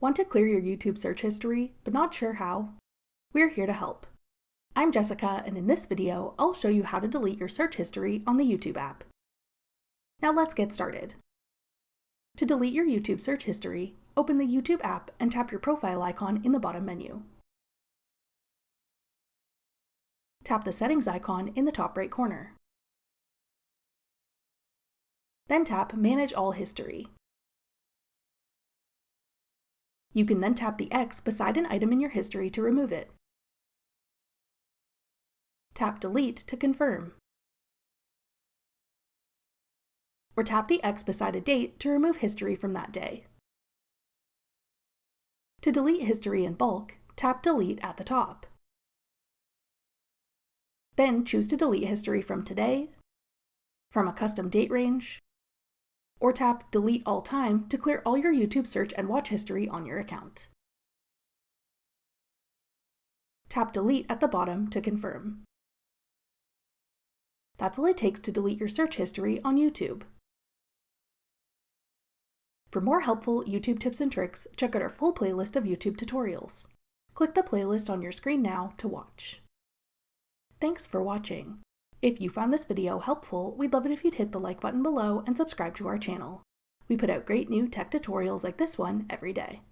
Want to clear your YouTube search history, but not sure how? We're here to help. I'm Jessica, and in this video, I'll show you how to delete your search history on the YouTube app. Now let's get started. To delete your YouTube search history, open the YouTube app and tap your profile icon in the bottom menu. Tap the settings icon in the top right corner. Then tap Manage All History. You can then tap the X beside an item in your history to remove it. Tap Delete to confirm. Or tap the X beside a date to remove history from that day. To delete history in bulk, tap Delete at the top. Then choose to delete history from today, from a custom date range, or tap Delete All Time to clear all your YouTube search and watch history on your account. Tap Delete at the bottom to confirm. That's all it takes to delete your search history on YouTube. For more helpful YouTube tips and tricks, check out our full playlist of YouTube tutorials. Click the playlist on your screen now to watch. Thanks for watching. If you found this video helpful, we'd love it if you'd hit the like button below and subscribe to our channel. We put out great new tech tutorials like this one every day.